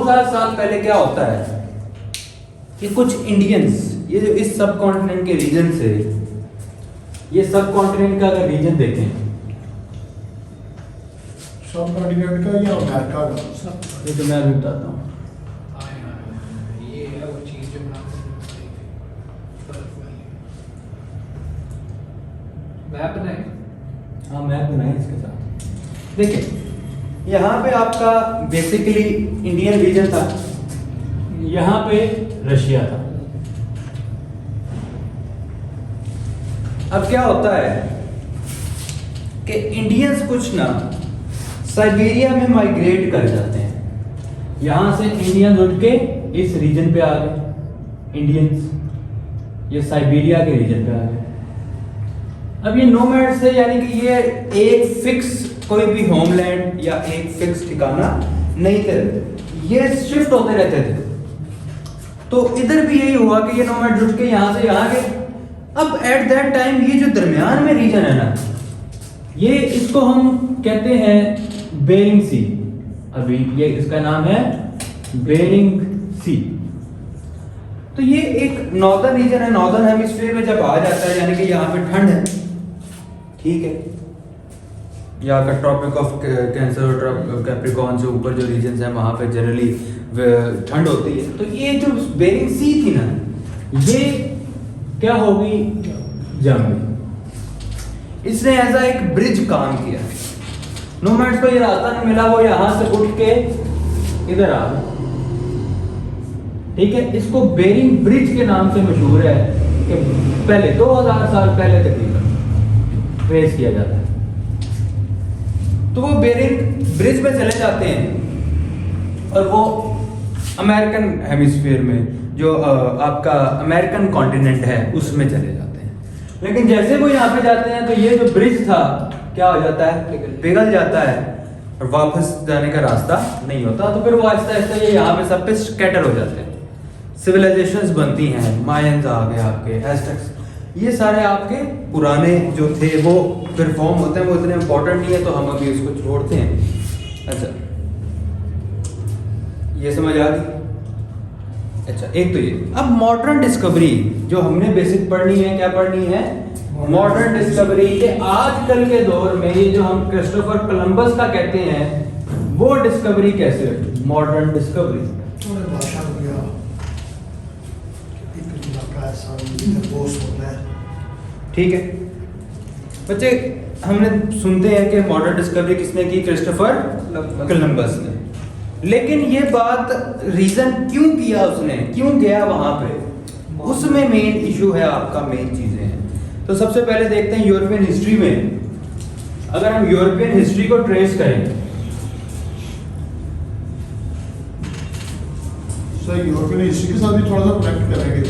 2000 साल पहले क्या होता है कि कुछ इंडियंस, ये जो इस सब कॉन्टिनेंट के रीजन से, ये सब कॉन्टिनेंट का अगर रीजन देखें, सब कॉन्टिनेंट का या अमेरिका का? ये तो मैं अभी बताता हूँ। ये है वो चीज जो मैप बनाए। हाँ मैप बनाए इसके साथ। देखिए यहाँ पे आपका बेसिकली इंडियन रीजन था, यहाँ पे रशिया था। अब क्या होता है कि इंडियंस कुछ ना साइबेरिया में माइग्रेट कर जाते हैं, यहाँ से इंडियंस उठ के इस रीजन पे आ गए, इंडियंस ये साइबेरिया के रीजन पे आ गए। अब ये नोमैड्स थे, यानी कि ये एक फिक्स कोई भी होमलैंड या एक फिक्स ठिकाना नहीं थे, ये शिफ्ट होते रहते थे। तो इधर भी यही हुआ कि ये नोमैड्स उठ के यहाँ से यहाँ गए। अब एट दैट टाइम ये जो दरमियान में रीजन है ना, ये इसको हम कहते हैं बेरिंग सी। अभी ये इसका नाम है बेरिंग सी। तो ये एक नॉर्दर्न रीजन है, नॉर्दर्न हेमिस्फीयर में जब आ जाता है, यानी कि यहाँ पे ठंड है, ठीक है, यहाँ का ट्रॉपिक ऑफ कैंसर और कैप्रिकॉर्न से ऊपर जो रीजन है वहाँ पे जनरली ठंड होती है। तो ये जो बेरिंग सी थी ना, ये क्या होगी, जम गई। इसने ऐसा एक ब्रिज काम किया, नोमैड्स को ये रास्ता नहीं मिला, वो यहाँ से उठ के इधर आ गए, ठीक है। इसको बेरिंग ब्रिज के नाम से मशहूर है कि पहले 2000 साल पहले तकरीबन ट्रेस किया जाता है। तो वो बेरिंग ब्रिज पे चले जाते हैं और वो अमेरिकन हेमिस्फीयर में जो आपका अमेरिकन कॉन्टिनेंट है उसमें चले जाते हैं। लेकिन जैसे वो यहाँ पे जाते हैं तो ये जो ब्रिज था क्या हो जाता है, पिघल जाता है और वापस जाने का रास्ता नहीं होता। तो फिर वो आहिस्ता आहिस्ता ये यहाँ पे सब पे स्कैटर हो जाते हैं, सिविलाइजेशंस बनती हैं, मायंस आ गए आपके, एज़टेक्स, ये सारे आपके पुराने जो थे वो फिर फॉर्म होते हैं। वो इतने इंपॉर्टेंट नहीं है तो हम अभी इसको छोड़ते हैं। अच्छा ये समझ आ गई। अच्छा एक तो ये, अब मॉडर्न डिस्कवरी जो हमने बेसिक पढ़नी है, क्या पढ़नी है, मॉडर्न डिस्कवरी के आजकल के दौर में ये जो हम क्रिस्टोफर कोलंबस का कहते हैं वो डिस्कवरी कैसे हुई, मॉडर्न डिस्कवरी। भाषा हो गया, एक इलाका ऐसा बोस होता है, ठीक है बच्चे, हमने सुनते हैं कि मॉडर्न डिस्कवरी किसने की, क्रिस्टोफर कोलंबस ने। लेकिन ये बात रीजन क्यों किया उसने, क्यों गया वहां पे, उसमें मेन इशू है आपका, मेन चीजें हैं। तो सबसे पहले देखते हैं यूरोपियन हिस्ट्री में, अगर हम यूरोपियन हिस्ट्री को ट्रेस करें, सर यूरोपियन हिस्ट्री के साथ भी थोड़ा सा कनेक्ट करेंगे।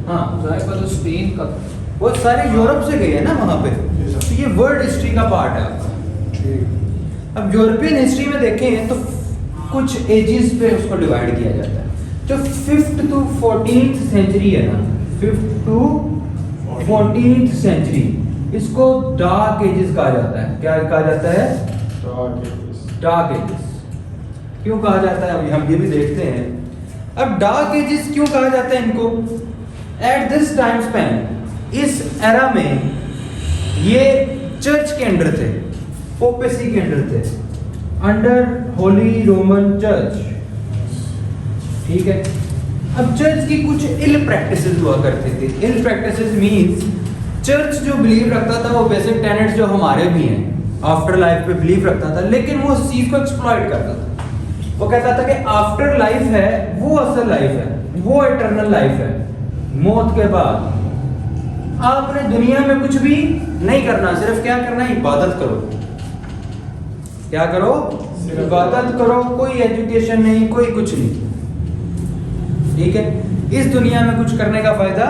हाँ जाहिर बात है स्पेन का वो सारे यूरोप से गए हैं ना वहां पे, तो ये वर्ल्ड हिस्ट्री का पार्ट है आपका। ठीक। अब यूरोपियन हिस्ट्री में देखें तो कुछ एजेस पे उसको डिवाइड किया जाता है। जो 5th to 14th सेंचुरी है ना, 5th to 14th सेंचुरी, इसको डार्क एजेस कहा जाता है। क्या कहा जाता है, डार्क एजेस। क्यों कहा जाता है, अभी हम ये भी देखते हैं। अब डार्क एजेस क्यों कहा जाता है इनको, एट दिस टाइम स्पैन, इस एरा में ये चर्च के अंडर थे, पोपेसी के अंडर थे, अंडर होली रोमन चर्च, ठीक है। अब चर्च की कुछ इल प्रैक्टिसेस हुआ करते थे। इल प्रैक्टिसेस मींस चर्च जो बिलीव रखता था, वो बेसिक टेनेट्स जो हमारे भी हैं, आफ्टर लाइफ पे बिलीव रखता था, लेकिन वो उस चीज को एक्सप्लॉइट करता था। वो कहता था कि आफ्टर लाइफ है वो असल लाइफ है, वो इटर्नल लाइफ है, मौत के बाद आपने दुनिया में कुछ भी नहीं करना, सिर्फ क्या करना है, इबादत करो। क्या करो, इबादत करो, कोई एजुकेशन नहीं, कोई कुछ नहीं, ठीक है। इस दुनिया में कुछ करने का फायदा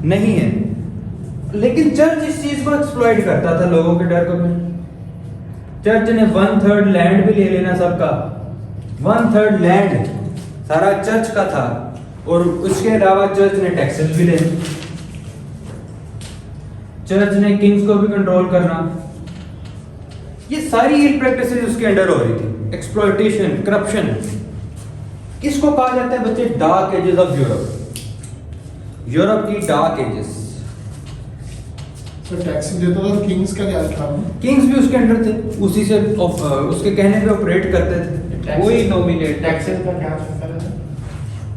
नहीं है। लेकिन चर्च इस चीज को एक्सप्लॉइट करता था, लोगों के डर को। चर्च ने 1/3 लैंड भी ले लेना सबका, 1/3 लैंड सारा चर्च का था, और उसके अलावा चर्च ने टैक्सेस भी लेने, चर्च ने किंग्स को भी कंट्रोल करना। ये सारी इल प्रैक्टिसेस उसके अंडर हो रही थी, एक्सप्लॉइटेशन, करप्शन, इसको कहा जाता है बच्चे dark ages of Europe, Europe की डार्क एजेस। सर टैक्सी देता था किंग्स का क्या ख्याल है? किंग्स भी उसके अंडर थे, उसी से उसके कहने पे ऑपरेट करते थे, वही नॉमिनेट टैक्सेस का क्या चक्कर है?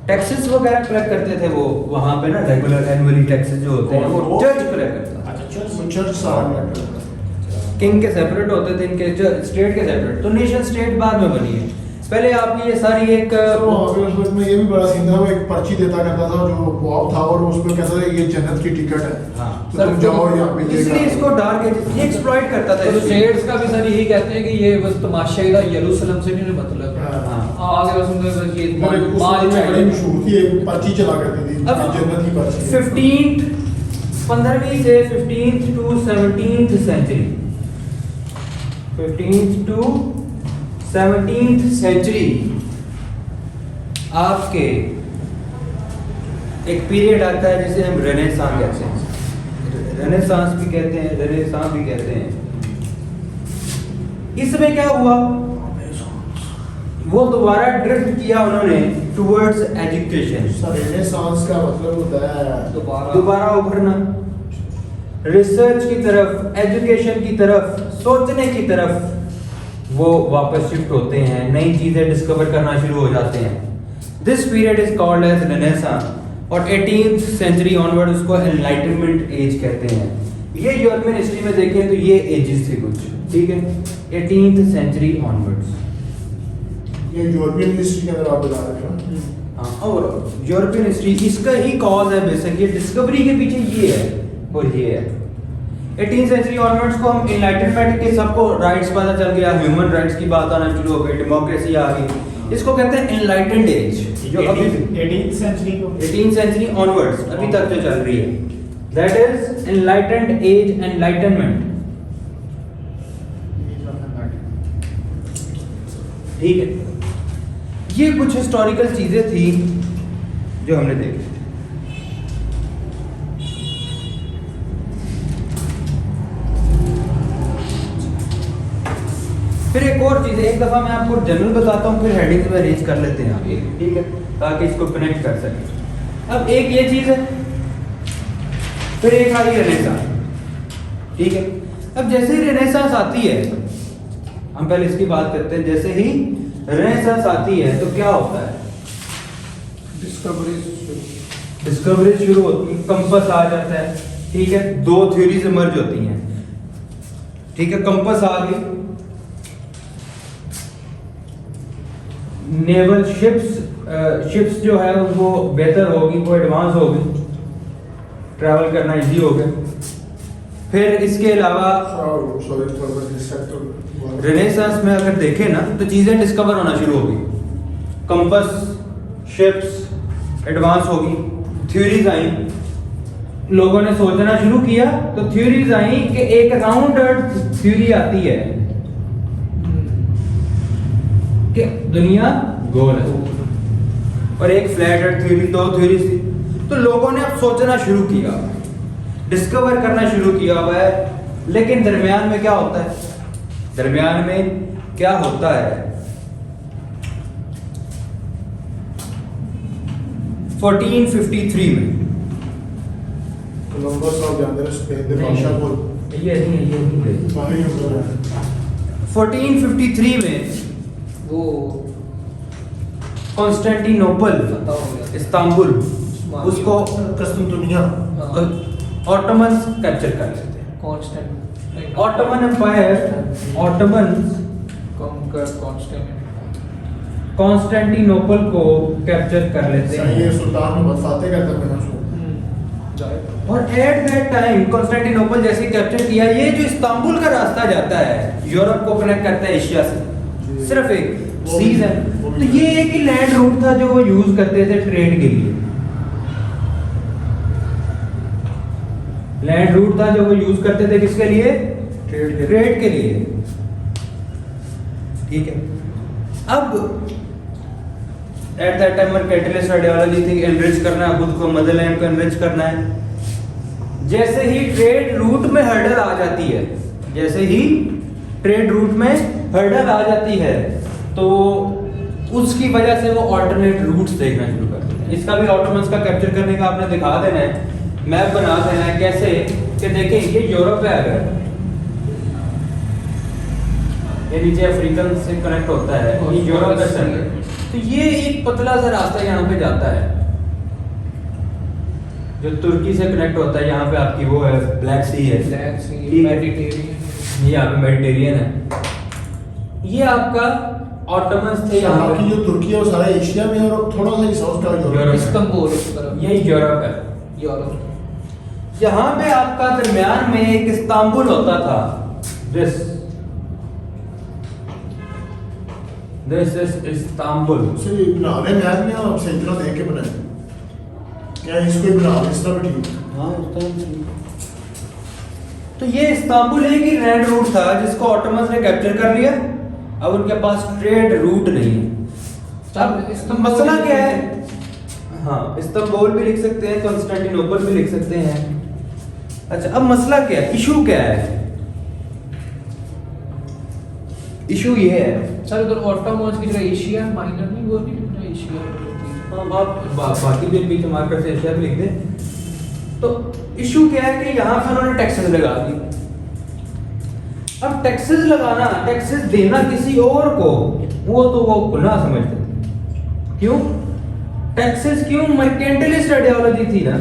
टैक्सेस वगैरह कलेक्ट करते थे वो वहां पे ना, रेगुलर एनुअली टैक्सेस जो होते हैं वो वो? जज कलेक्ट करता था। अच्छा चर्च सारा मैटर करता है। किंग के सेपरेट होते थे, इनके स्टेट के सेपरेट, तो नेशन स्टेट बाद में बनी है, पहले आपकी ये सारी एक तो अगर उसमें ये भी बड़ा सीन था, वो एक पर्ची देता करता था जो पॉप था और उसमें कहता था ये जन्नत की टिकट है। हाँ। तो तुम जाओ यहाँ पे ये इसलिए इसको डार्क एजेस, ये एक्सप्लॉइट करता था तो इसको। शेड्स का भी सर यही कहते हैं कि ये बस तमाशाई था, यरूशलेम से नहीं मतलब है। हाँ। आगे बस उनमें बस ये मगर उस माल समय बड़ी चाहिए। मशहूर थी, एक पर्ची चला करती थी अब जन्नत की पर्ची। 15वीं से 15th to 17th century, 15th to 17th century आपके एक पीरियड आता है जिसे हम रेनेसां कहते हैं, रेनेसांस भी कहते हैं, रेनेसां भी कहते हैं। इसमें क्या हुआ, वो दोबारा ड्रिफ्ट किया उन्होंने टुवर्ड्स एजुकेशन, सर रेनेसांस का मतलब होता है दोबारा उभरना, रिसर्च की तरफ, एजुकेशन की तरफ, सोचने की तरफ वो वापस शिफ्ट होते हैं, नई चीजें डिस्कवर करना शुरू हो जाते हैं। This period is called as renaissance, और 18th सेंचुरी ऑनवर्ड उसको एनलाइटनमेंट एज कहते हैं। ये यूरोपियन हिस्ट्री में देखें तो ये एजेस थे कुछ, ठीक है, 18th सेंचुरी ऑनवर्ड्स। ये यूरोपियन हिस्ट्री के अंदर आप बता रहे हैं। हाँ, और यूरोपियन हिस्ट्री इसका ही कॉज है बेसिक, ये डिस्कवरी के पीछे ये है और ये है। 18th सेंचुरी ऑनवर्ड्स को हम एनलाइटनमेंट के, सबको राइट्स पता चल गया, ह्यूमन राइट्स की बात आना शुरू हो गई, डेमोक्रेसी आ गई, इसको कहते हैं एनलाइटेंड एज, जो अभी 18th सेंचुरी को 18th सेंचुरी ऑनवर्ड्स अभी तक जो चल रही है, that is enlightened age, enlightenment, ठीक है। ये कुछ हिस्टोरिकल चीजें थी जो हमने देखी। फिर एक और चीज है, एक दफा मैं आपको जनरल बताता हूँ, फिर हेडिंग्स में अरेंज कर लेते हैं आप, ठीक है, ताकि इसको कनेक्ट कर सकें। अब एक ये चीज है, फिर एक आई रेनेसांस, ठीक है। अब जैसे ही रेनेसांस आती है, हम पहले इसकी बात करते हैं, जैसे ही रेनेसांस आती है तो क्या होता है, डिस्कवरी शुरू होती है, कंपास आ जाता है, ठीक है, दो थ्योरीज इमर्ज होती हैं, ठीक है, कंपास आ गई, नेवल शिप्स जो है वो बेहतर होगी, वो एडवांस होगी, ट्रैवल करना इजी हो गया। फिर इसके अलावा रेनेसांस में अगर देखें ना तो चीजें डिस्कवर होना शुरू होगी, कंपास, शिप्स एडवांस होगी, थ्योरीज आई, लोगों ने सोचना शुरू किया तो थ्योरीज आई कि एक राउंड अर्थ थ्योरी आती है कि दुनिया गोल है, और एक फ्लैट अर्थ थ्योरी, दो थ्योरीज थी। तो लोगों ने अब सोचना शुरू किया, डिस्कवर करना शुरू किया हुआ है, लेकिन दरमियान में क्या होता है, दरमियान में क्या होता है, 1453 में कोलंबस और जानते हैं स्पेन के बादशाह को ये नहीं बाहरी अंदर है। 1453 में वो कॉन्स्टेंटिनोपल, पता हो गया। इस्तांबुल, उसको कस्तुंतुनिया ऑटोमन्स कैप्चर कर लेते हैं। Constant Ottoman Empire, Ottomans Constantinople को कैप्चर कर लेते सही है, हैं, सुल्तान में बताते करते हैं उसको। और एट दैट टाइम कॉन्स्टेंटिनोपल जैसे कैप्चर किया, ये जो इस्तांबुल का रास्ता जाता है यूरोप को कनेक्ट करता है एशिया से, सिर्फ एक सीज है, तो ये एक ही लैंड रूट था जो वो यूज करते थे ट्रेड के लिए, लैंड रूट था जो वो यूज करते थे किसके लिए, ट्रेड के लिए, ठीक है। अब at that time capitalist ideology थी, एनरिच करना है खुद को, मदरलैंड को एनरिच करना है। जैसे ही ट्रेड रूट में हर्डल आ जाती है, जैसे ही ट्रेड रूट में हर्डल आ जाती है, तो उसकी वजह से वो ऑल्टरनेट रूट्स देखना शुरू कर देते हैं। इसका भी ऑटोमन्स का कैप्चर करने का आपने दिखा देना है, मैप बना देना है कैसे कि देखें ये यूरोप है, अगर ये नीचे अफ्रीकन से कनेक्ट होता है, ये यूरोप का सेंटर, तो ये एक पतला सा रास्ता यहाँ पे जाता है जो तुर्की से कनेक्ट होता है, यहाँ पे आपकी वो है ब्लैक सी है, ब्लैक सी, ठीक है। मेडिटेरियन, ये यहाँ पे मेडिटेरियन है। ये आपका ऑटोमन्स थे यहाँ बाकी पे, जो तुर्की है वो सारा एशिया में है और थोड़ा सा हिस्सा उसका यूरोप यूरोप। है। इस्तांबुल उस तरफ, यही यूरोप है। यूरोप। यहाँ पे आपका दरमियान में एक इस्तांबुल होता था, दिस इज इस्तांबुल। उसे बना रहे मैप में आप सही तरह देख के बनाए, क्या इसको ही बना रहे इस तरह भी ठीक। हाँ, तो ये इस्तांबुल है कि रेड रूट था जिसको ऑटोमन्स ने कैप्चर कर लिया। अब उनके पास ट्रेड रूट नहीं है। अब मसला क्या है? हाँ, इस्तांबुल भी लिख सकते हैं, कॉन्स्टेंटिनोपल भी लिख सकते हैं। अच्छा, अब मसला क्या है, इशू क्या है? इशू ये है सर उधर ऑटोमन्स की जगह एशिया माइनर नहीं, वो नहीं लिखना एशिया। हम आप बाकी भी बीच मार्कर से एशिया भी लिख दें। तो इशू क्या है कि यहाँ पे उन्होंने टैक्सेस लगा दी। अब टैक्सेस लगाना, टैक्सेस देना किसी और को, वो तो वो गुनाह समझते थे। क्यों टैक्सेस? क्यों? मर्केंटलिस्ट आइडियोलॉजी थी ना।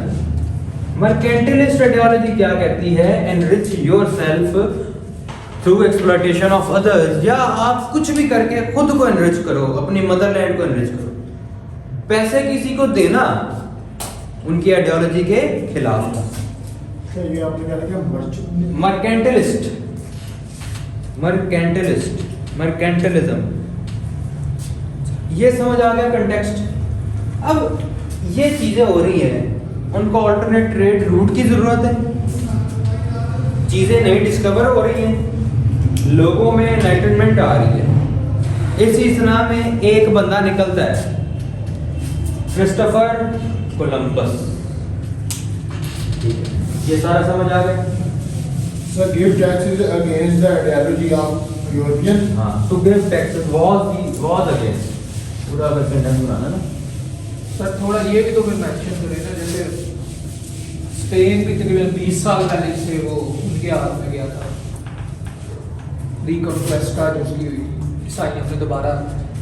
मर्केंटलिस्ट आइडियोलॉजी क्या कहती है? Enrich yourself through exploitation of others, या आप कुछ भी करके खुद को एनरिच करो, अपनी मदरलैंड को एनरिच करो। पैसे किसी को देना उनकी आइडियोलॉजी के खिलाफ था। क्या ये आपने क्या लिखा मर्चेंट? मर्केंटलिस्ट, मर्केंटलिज्म, ये समझ आ गया कंटेक्स्ट। अब ये चीजें हो रही हैं, उनको अल्टरनेट ट्रेड रूट की जरूरत है, चीजें नई डिस्कवर हो रही हैं, लोगों में एनलाइटनमेंट आ रही है। इसी सना में एक बंदा निकलता है, क्रिस्टोफर कोलंबस। ये सारा समझ आ गया? Sir, give taxes against the ideology of European. हाँ, to give taxes was against, पूरा अगर सेंटेंस बनाना ना। सर थोड़ा ये भी तो फिर मेंशन करें ना, जैसे स्पेन भी तकरीबन 20 साल पहले से वो उनके हाथ में गया था, रिकॉन्क्वेस्टा जो उसकी हुई थी, ईसाइयों ने दोबारा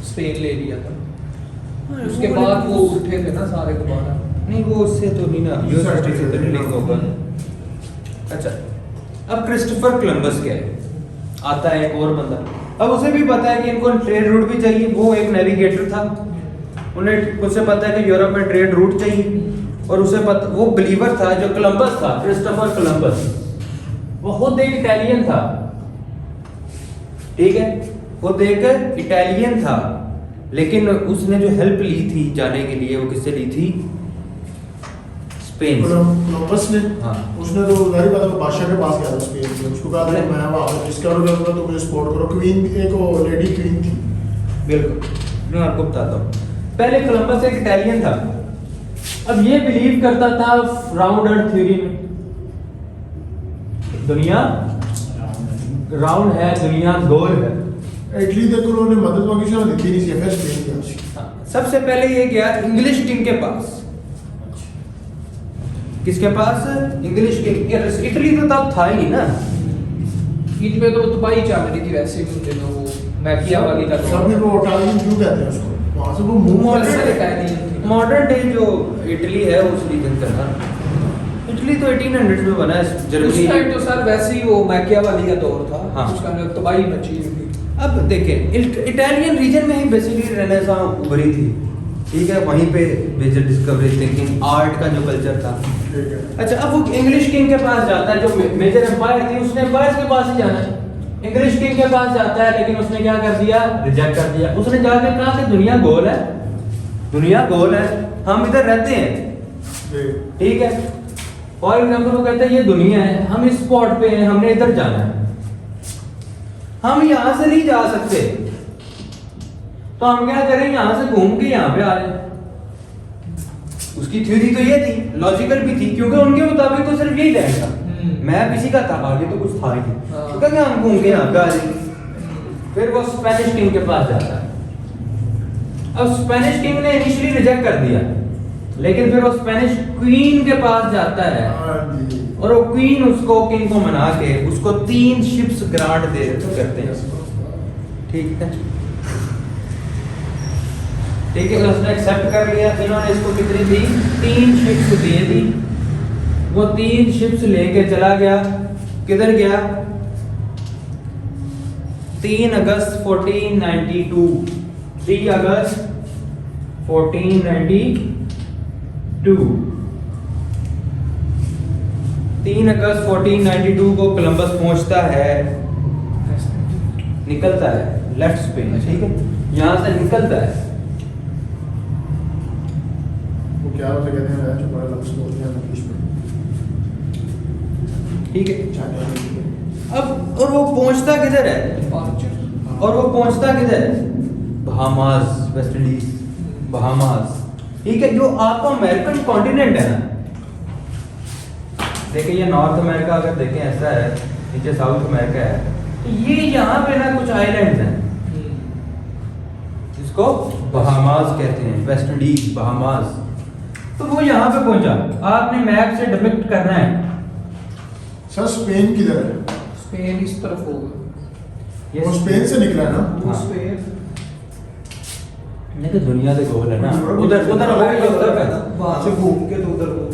स्पेन ले लिया था। उसके बाद वो उठे थे ना सारे दोबारा। नहीं, वो उससे तो नहीं ना, यूएस हिस्ट्री से तो नहीं लिंक होगा। अच्छा, अब क्रिस्टोफर कोलंबस क्या है? आता है एक और बंदा, अब उसे भी पता है कि इनको ट्रेड रूट भी चाहिए। वो एक नेविगेटर था, उन्हें उसे पता है कि यूरोप में ट्रेड रूट चाहिए, और उसे पता, वो बिलीवर था जो कोलंबस था, क्रिस्टोफर कोलंबस, वो खुद एक इटालियन था, ठीक है, खुद एक इटालियन था, लेकिन उसने जो हेल्प ली थी जाने के लिए, वो किससे ली थी? स्पेन से। कोलंबस ने, हाँ। उसने तो जाहिर बात है वो बादशाह के पास गया था स्पेन से, उसको कहा था मैं वहाँ पर डिस्कवर करूँगा तो मुझे सपोर्ट करो। क्वीन, एक वो लेडी क्वीन थी। बिल्कुल, मैं आपको बताता हूँ। पहले कोलंबस एक इटालियन था, अब ये बिलीव करता था राउंड अर्थ थ्योरी में, दुनिया राउंड है, दुनिया गोल है। इटली तक उन्होंने मदद मांगी थी, दी नहीं सी, फिर स्पेन गया उसकी। सबसे पहले ये गया इंग्लिश किंग के पास। किसके पास? English king. इटली तो तब था ही नहीं ना, इनमें तो तबाही चल रही थी वैसे भी उन दिनों, वो मैकियावेली का सब भी वो इटालियन क्यों कहते हैं उसको, वहाँ से वो मूव मॉडर्न डे जो इटली है उस रीजन का था। इटली तो 1800 में बना है, उस जर्मनी। टाइम तो सर वैसे ही वो मैकियावेली का दौर था, हाँ। उसका अंदर तबाही मची हुई थी। अब देखें, इटालियन रीजन में ही बेसिकली रेनेसां उभरी थी, ठीक है, वहीं पे मेजर डिस्कवरी थिंकिंग आर्ट का जो कल्चर था। अच्छा, अब वो इंग्लिश किंग के पास जाता है, जो मेजर एम्पायर थी, उसने एम्पायर के पास ही जाना है। इंग्लिश किंग के पास जाता है, लेकिन उसने क्या कर दिया? रिजेक्ट कर दिया। उसने जाके कहा कि दुनिया गोल है, दुनिया गोल है, हम इधर रहते हैं, ठीक है। फॉर एग्जाम्पल वो कहता है ये दुनिया है, हम इस स्पॉट पे हैं, हमने इधर जाना है, हम यहाँ से नहीं जा सकते, तो हम क्या करें? यहाँ से घूम के यहाँ पे आ रहे हैं। उसकी थ्योरी तो ये थी, लॉजिकल भी थी, क्योंकि उनके मुताबिक तो सिर्फ यही लैंड था, मैप इसी का था, आगे तो कुछ था ही नहीं। हाँ। तो क्या हम घूम के यहाँ पे आ जाएंगे। फिर वो स्पेनिश किंग के पास जाता है, अब स्पेनिश किंग ने इनिशियली रिजेक्ट कर दिया, लेकिन फिर वो स्पेनिश क्वीन के पास जाता है हाँ जी। और वो क्वीन उसको किंग को मना के उसको 3 शिप्स ग्रांट दे करते हैं। ठीक है, ठीक है, उसने एक्सेप्ट कर लिया। इन्होंने इसको कितनी दी? 3 शिप्स दे दी। वो 3 शिप्स लेके चला गया। किधर गया? 3 अगस्त 1492। 3 अगस्त 1492। 3 अगस्त 1492 को कोलंबस पहुंचता है, निकलता है लेफ्ट स्पेन। ठीक है, यहां से निकलता है। वो क्या होता कहते हैं जो बड़ा लफ्ज़ बोलते हैं इंग्लिश में। ठीक है, चाइना अब और वो पहुंचता किधर है? और वो पहुंचता किधर है? Bahamas, West Indies, Bahamas. ठीक है, जो आपका अमेरिकन कॉन्टिनेंट है ना, देखिए ये नॉर्थ अमेरिका अगर देखें ऐसा है, नीचे साउथ अमेरिका है, तो ये यहाँ पे ना कुछ आइलैंड्स हैं जिसको बहामास कहते हैं, वेस्ट इंडीज, बहामास। तो वो यहाँ पे पहुंचा। आपने मैप से डिपिक्ट करना है। सर स्पेन किधर है? स्पेन इस तरफ होगा। वो स्पेन से निकला है ना? वो हाँ। स्पेन नहीं तो दुनिया से गोल है ना, उधर उधर अमेरिका उधर है। वहां से घूम के तो उधर पहुंच।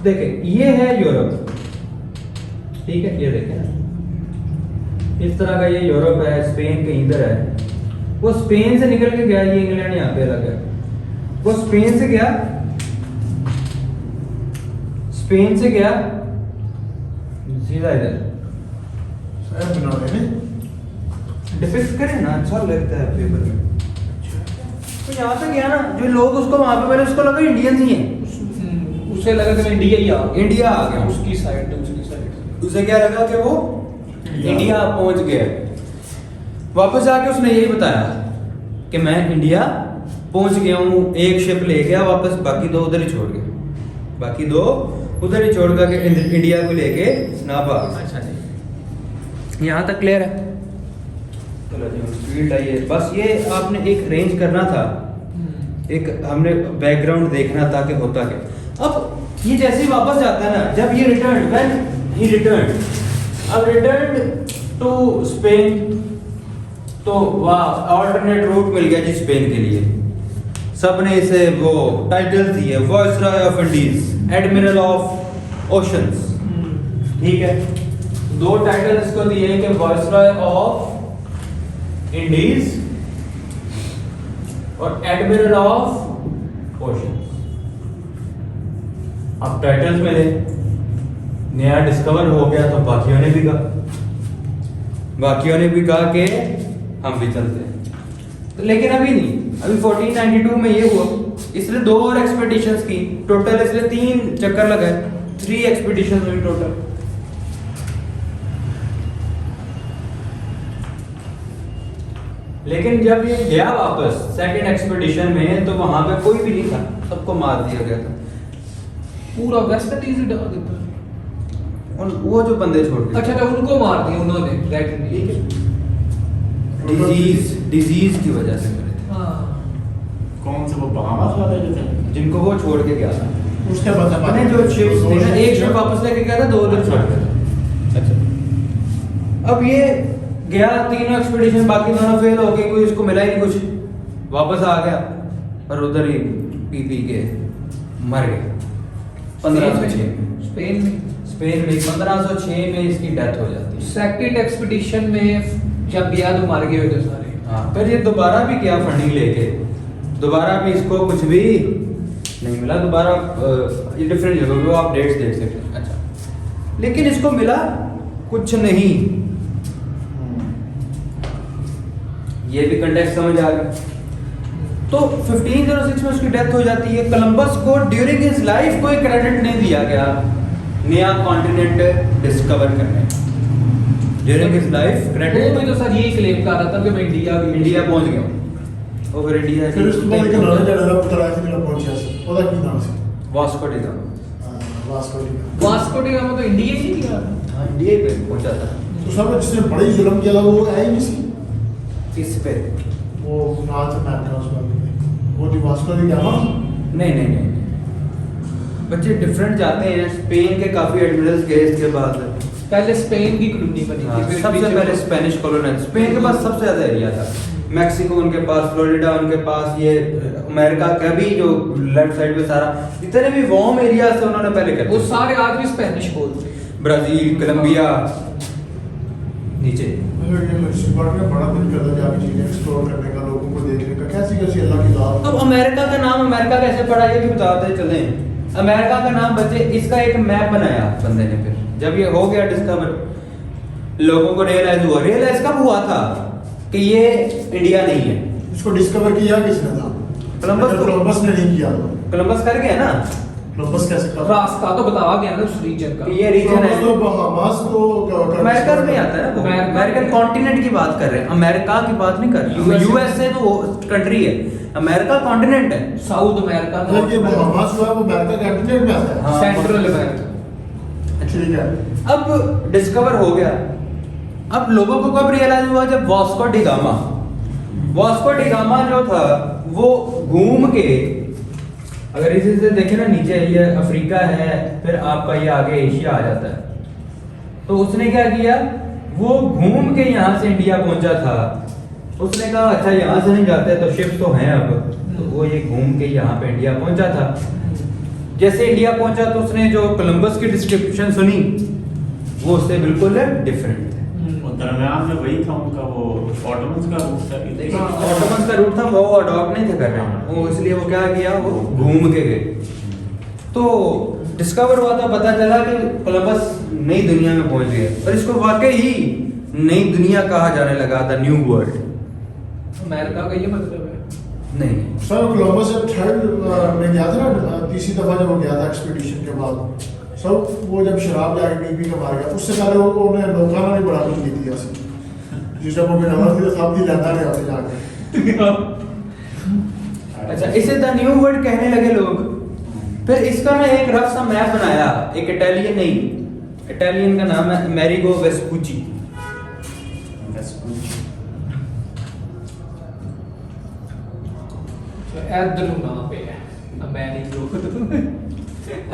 देखें ये है यूरोप। ठीक है, ये देखें ना, इस तरह का ये यूरोप है। स्पेन कहीं इधर है। वो स्पेन से निकल के गया, ये इंग्लैंड यहाँ पे अलग है। वो स्पेन से गया, स्पेन से गया सीधा इधर। सर बना रहे हैं। डिपिक्ट करें ना, अच्छा लगता है पेपर में। तो यहाँ पे गया ना, जो लोग उसको वहां पे, पहले उसको लगा इंडियंस ही हैं। उसे लगा कि मैं इंडिया ही आ गया। इंडिया आ गया। उसकी साइड दूसरी साइड। उसे क्या लगा कि वो इंडिया पहुंच गया। वापस आके उसने यही बताया कि मैं इंडिया पहुंच गया हूँ। एक शिप ले गया वापस, बाकी 2 उधर ही छोड़ गया। बाकी 2 उधर ही छोड़ के इंडिया को लेके ना भाग। अच्छा जी, यहाँ तक क्लियर है? चलो जी, फील्ड आइए। बस ये आपने एक रेंज करना था, एक हमने बैकग्राउंड देखना था कि होता क्या। अब ये जैसे ही वापस जाता है ना, जब ये रिटर्न, व्हेन ही रिटर्न, अब रिटर्न टू स्पेन, तो वाह ऑल्टरनेट रूट मिल गया जी स्पेन के लिए। सबने इसे वो टाइटल दिए, viceroy of Indies, admiral of oceans. ठीक है, 2 टाइटल इसको दिए कि वायसरॉय ऑफ इंडीज और एडमिरल ऑफ ओशंस। अब टाइटल्स मिले, नया डिस्कवर हो गया, तो बाकियों ने भी कहा कि हम भी चलते हैं। तो लेकिन अभी नहीं, अभी 1492 में ये हुआ, इसलिए 2 और एक्सपेडिशंस की, टोटल इसलिए 3 चक्कर लगाए, 3 एक्सपेडिशंस हुई टोटल। लेकिन जब ये गया वापस सेकंड एक्सपेडिशन में, तो वहां पे कोई भी नहीं था, सबको मार दिया गया था। पूरा वेस्ट इंडीज ही डाल देता। और वो जो बंदे छोड़ के, अच्छा, उनको मार दिया उन्होंने, राइट इंडीज। डिजीज की वजह से मरे थे। हाँ, कौन से वो बहामास वाले जो थे? जिनको वो छोड़ के गया था। उसके बाद अपने जो शिप्स थे ना, एक शिप वापस लेके गया था, 2 उधर छोड़ के था। अच्छा, अब ये गया, 3 एक्सपेडिशन, बाकी दोनों फेल हो गई, कोई उसको मिला ही नहीं कुछ, वापस आ गया और उधर ही पी के मर गया 1506 में। स्पेन में 1506 में इसकी डेथ हो जाती है। सेकंड एक्सपीडिशन में जब गया तो मार गए थे सारे। हाँ, फिर ये दोबारा भी किया फंडिंग लेके, दोबारा भी इसको कुछ भी नहीं मिला। दोबारा ये डिफरेंट जगह पे आप डेट्स देख सकते हैं। अच्छा, लेकिन इसको मिला कुछ नहीं। ये भी कंटेक्स्ट समझ आ गया। तो 1506 में उसकी डेथ हो जाती है। कोलंबस को ड्यूरिंग हिज लाइफ कोई क्रेडिट नहीं दिया गया नया कॉन्टिनेंट डिस्कवर करने। ड्यूरिंग हिज लाइफ क्रेडिट, वो भी तो सर यही क्लेम कर रहा था कि मैं इंडिया पहुंच गया हूं। और फिर इंडिया फिर उसके बाद एक नया जगह उतरा है, फिर पहुंचा से ਉਹਦਾ ਕੀ ਨਾਮ ਸੀ? Vasco da Gama. Vasco da Gama. Vasco da Gama तो इंडिया ही नहीं गया। हाँ, इंडिया पे पहुंचा था। तो सब जिसने बड़ी जुल्म किया था वो है ही नहीं सी। किस पे? वो नॉर्थ अमेरिका उस वक्त में। वो दी वास्को दी गामा। नहीं नहीं नहीं, बच्चे डिफरेंट जाते हैं। स्पेन के काफी एडमिरल्स गए इसके बाद। पहले स्पेन की कॉलोनी बनी हाँ, थी, फिर सबसे बीच- पहले स्पेनिश कॉलोनी। स्पेन के पास सबसे ज्यादा एरिया था। मैक्सिको उनके पास, फ्लोरिडा उनके पास, ये अमेरिका का भी जो लेफ्ट साइड पे सारा जितने भी वार्म एरिया से उन्होंने पहले कर वो दिया। सारे आज भी स्पेनिश बोलते हैं। ब्राजील, कोलंबिया, नीचे इस बार में बड़ा दिल करता है जाके चीजें एक्सप्लोर करने का, लोगों को देखने का, कैसी कैसी अल्लाह की दात। अब अमेरिका का नाम अमेरिका कैसे पड़ा ये भी बताते चले। अमेरिका का नाम बच्चे, इसका एक मैप बनाया बंदे ने। फिर जब ये हो गया डिस्कवर, लोगों को रियलाइज कब हुआ था कि ये इंडिया नहीं है। इसको डिस्कवर किया किसने था? कोलंबस ने नहीं किया था। कोलंबस कर गया ना, कोलंबस कैसे कर? रास्ता तो बताया गया ना उस रीजन का। ये रीजन है। तो बहामास तो अमेरिका में आता है ना वो। अमेरिकन कॉन्टिनेंट की बात कर रहे हैं, अमेरिका की बात नहीं कर रहे। यूएसए तो कंट्री है, अमेरिका कॉन्टिनेंट है। साउथ अमेरिका, मतलब ये बहामास हुआ है वो अमेरिका कॉन्टिनेंट में आता है। हाँ। Central America. ठीक है। अब डिस्कवर हो गया। अब लोगों को कब रियलाइज हुआ? जब वास्को डिगामा जो था वो घूम के, अगर इसी से देखें ना, नीचे ये अफ्रीका है, फिर आपका ये आगे एशिया आ जाता है। तो उसने क्या किया, वो घूम के यहाँ से इंडिया पहुंचा था। उसने कहा अच्छा यहाँ से नहीं जाते तो शिप तो हैं अब, तो वो ये घूम के यहाँ पे इंडिया पहुंचा था। जैसे इंडिया पहुंचा तो उसने जो कोलंबस की डिस्क्रिप्शन सुनी वो उससे बिल्कुल डिफरेंट थे। वो दरम्यान में वही था उनका, वो ऑटोमन्स का रूट था कि हाँ। ऑटोमन का रूट था, वो अडॉप्ट नहीं थे कर रहे हैं वो, इसलिए वो क्या किया, वो घूम के गए। तो डिस्कवर हुआ था, पता चला कि कोलंबस नई दुनिया में पहुंच गए और इसको वाकई ही नई दुनिया कहा जाने लगा था, न्यू वर्ल्ड। अमेरिका का ये मतलब है। नहीं सर कोलंबस जब थर्ड में गया था ना, तीसरी दफा जब वो गया था एक्सपीडिशन के बाद, सर वो जब शराब जाके पी पी के मार गया, उससे पहले वो उन्हें लोकाना नहीं बड़ा कुछ दी थी ऐसी जिस जब वो मेरा थी तो सब दी लेता नहीं आते जाके। अच्छा, इसे द न्यू वर्ल्ड कहने लगे लोग। फिर इसका मैं एक रफ सा मैप बनाया, एक इटालियन नहीं, इटालियन का नाम है अमेरिगो वेस्पुची। इधर नाम पे है अमेरिका।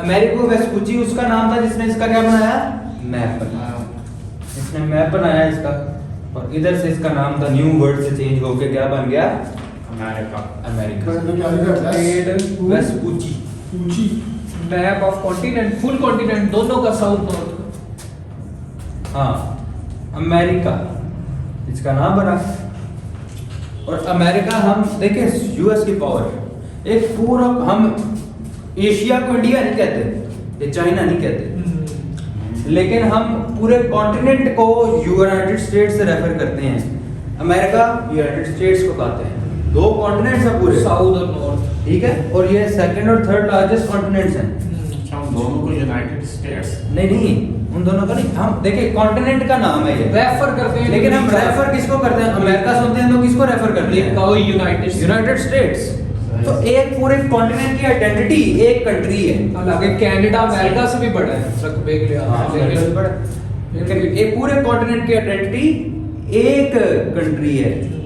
अमेरिगो वेस्पुची उसका नाम था जिसने इसका क्या बनाया, मैप बनाया। इसने मैप बनाया इसका, और इधर से इसका नाम था न्यू वर्ल्ड से चेंज होके क्या बन गया, अमेरिका। अमेरिका। तो क्या लिखा है? वेस्पुची। ऊंची map of continent, full continent दोनों का, साउथ नॉर्थ। हाँ, अमेरिका इसका नाम बना। और अमेरिका, हम देखें यूएस की पावर, एक पूरा, हम एशिया को इंडिया नहीं कहते, ये चाइना नहीं कहते, लेकिन हम पूरे कॉन्टिनेंट को यूनाइटेड स्टेट्स से रेफर करते हैं। अमेरिका यूनाइटेड स्टेट्स को कहते हैं। दो कॉन्टिनेंट्स हैं पूरे, साउथ और नॉर्थ। ठीक है, और ये सेकंड और थर्ड लार्जेस्ट कॉन्टिनेंट्स हैं। अच्छा, उन दोनों को यूनाइटेड स्टेट्स। नहीं, उन दोनों का नहीं, हम देखिए कॉन्टिनेंट का नाम है ये, रेफर करते हैं, लेकिन हम रेफर किसको करते हैं? अमेरिका सुनते हैं तो किसको रेफर करते हैं? कहो यूनाइटेड यूनाइटेड स्टेट्स। तो एक पूरे कॉन्टिनेंट की आइडेंटिटी एक कंट्री है। हालांकि कनाडा अमेरिका से भी बड़ा है रकबे के लिहाज हाँ, से, लेकिन लेकिन एक पूरे कॉन्टिनेंट की आइडेंटिटी एक कंट्री है।